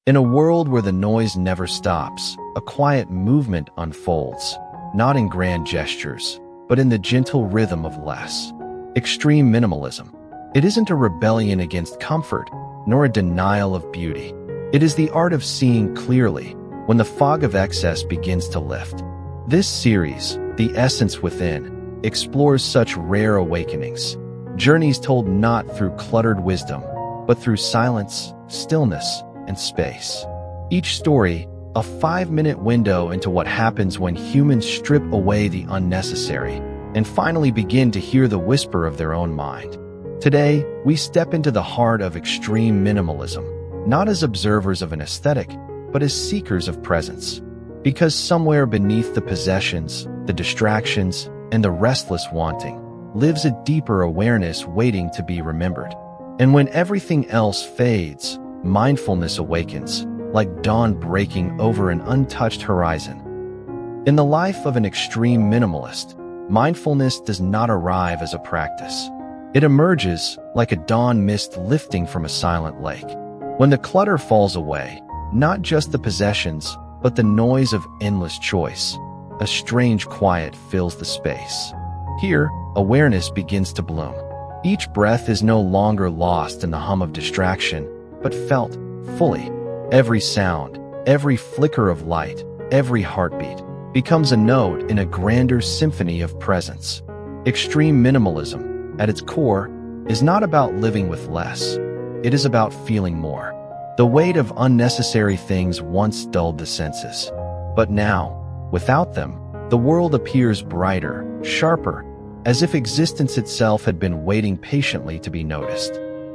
In a world where the noise never stops, a quiet movement unfolds, not in grand gestures, but in the gentle rhythm of less. Extreme minimalism. It isn't a rebellion against comfort, nor a denial of beauty. It is the art of seeing clearly when the fog of excess begins to lift. This series, The Essence Within, explores such rare awakenings, journeys told not through cluttered wisdom, but through silence, stillness, and space. Each story, a 5-minute window into what happens when humans strip away the unnecessary and finally begin to hear the whisper of their own mind. Today, we step into the heart of extreme minimalism, not as observers of an aesthetic, but as seekers of presence. Because somewhere beneath the possessions, the distractions, and the restless wanting, lives a deeper awareness waiting to be remembered. And when everything else fades, mindfulness awakens, like dawn breaking over an untouched horizon. In the life of an extreme minimalist, mindfulness does not arrive as a practice. It emerges like a dawn mist lifting from a silent lake. When the clutter falls away, not just the possessions, but the noise of endless choice, a strange quiet fills the space. Here, awareness begins to bloom. Each breath is no longer lost in the hum of distraction, but felt fully. Every sound, every flicker of light, every heartbeat becomes a note in a grander symphony of presence. Extreme minimalism, at its core, is not about living with less. It is about feeling more. The weight of unnecessary things once dulled the senses. But now, without them, the world appears brighter, sharper, as if existence itself had been waiting patiently to be noticed.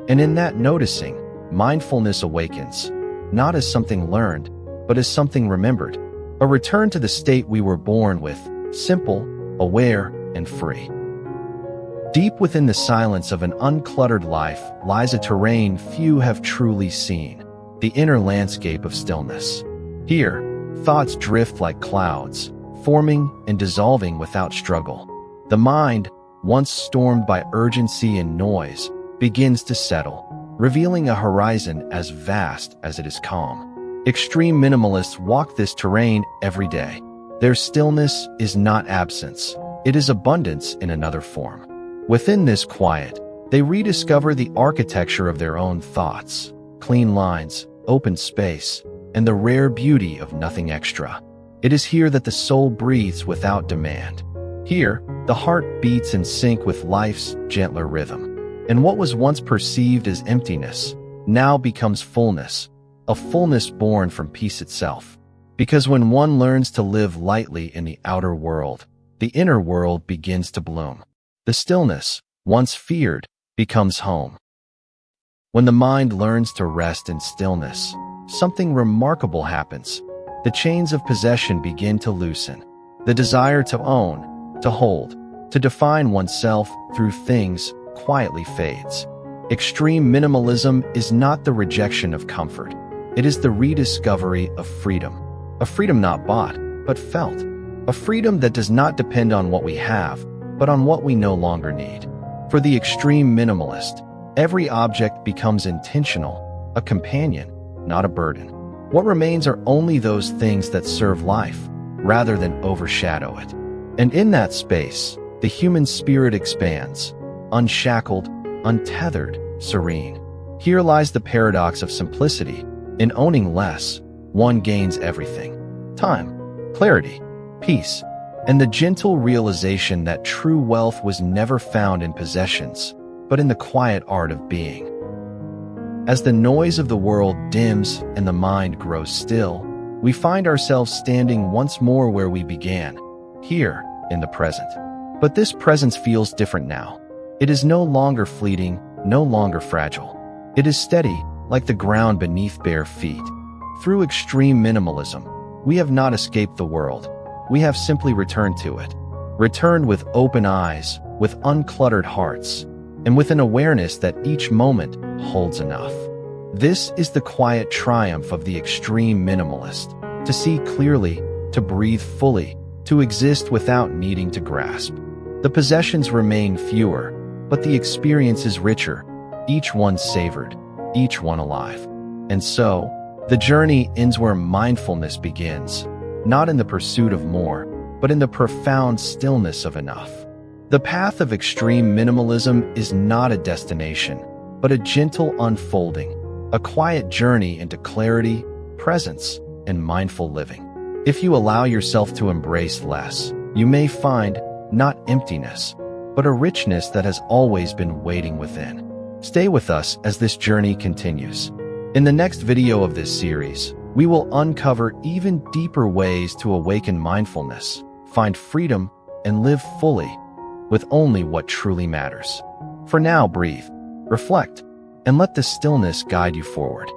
And in that noticing, mindfulness awakens, not as something learned, but as something remembered. A return to the state we were born with, simple, aware, and free. Deep within the silence of an uncluttered life lies a terrain few have truly seen, the inner landscape of stillness. Here, thoughts drift like clouds, forming and dissolving without struggle. The mind, once stormed by urgency and noise, begins to settle, revealing a horizon as vast as it is calm. Extreme minimalists walk this terrain every day. Their stillness is not absence, it is abundance in another form. Within this quiet, they rediscover the architecture of their own thoughts, clean lines, open space, and the rare beauty of nothing extra. It is here that the soul breathes without demand. Here, the heart beats in sync with life's gentler rhythm. And what was once perceived as emptiness now becomes fullness, a fullness born from peace itself. Because when one learns to live lightly in the outer world, the inner world begins to bloom. The stillness, once feared, becomes home. When the mind learns to rest in stillness, something remarkable happens. The chains of possession begin to loosen. The desire to own, to hold, to define oneself through things quietly fades. Extreme minimalism is not the rejection of comfort. It is the rediscovery of freedom. A freedom not bought, but felt. A freedom that does not depend on what we have, but on what we no longer need. For the extreme minimalist, every object becomes intentional, a companion, not a burden. What remains are only those things that serve life, rather than overshadow it. And in that space, the human spirit expands, unshackled, untethered, serene. Here lies the paradox of simplicity. In owning less, one gains everything: time, clarity, peace, and the gentle realization that true wealth was never found in possessions, but in the quiet art of being. As the noise of the world dims and the mind grows still, we find ourselves standing once more where we began, here, in the present. But this presence feels different now. It is no longer fleeting, no longer fragile. It is steady, like the ground beneath bare feet. Through extreme minimalism, we have not escaped the world. We have simply returned to it. Returned with open eyes, with uncluttered hearts, and with an awareness that each moment holds enough. This is the quiet triumph of the extreme minimalist: to see clearly, to breathe fully, to exist without needing to grasp. The possessions remain fewer, but the experience is richer, each one savored, each one alive. And so, The journey ends where mindfulness begins, not in the pursuit of more, but in the profound stillness of enough. The path of extreme minimalism is not a destination, but a gentle unfolding, a quiet journey into clarity, presence, and mindful living. If you allow yourself to embrace less, you may find not emptiness, but a richness that has always been waiting within. Stay with us as this journey continues. In the next video of this series, we will uncover even deeper ways to awaken mindfulness, find freedom, and live fully with only what truly matters. For now, breathe, reflect, and let the stillness guide you forward.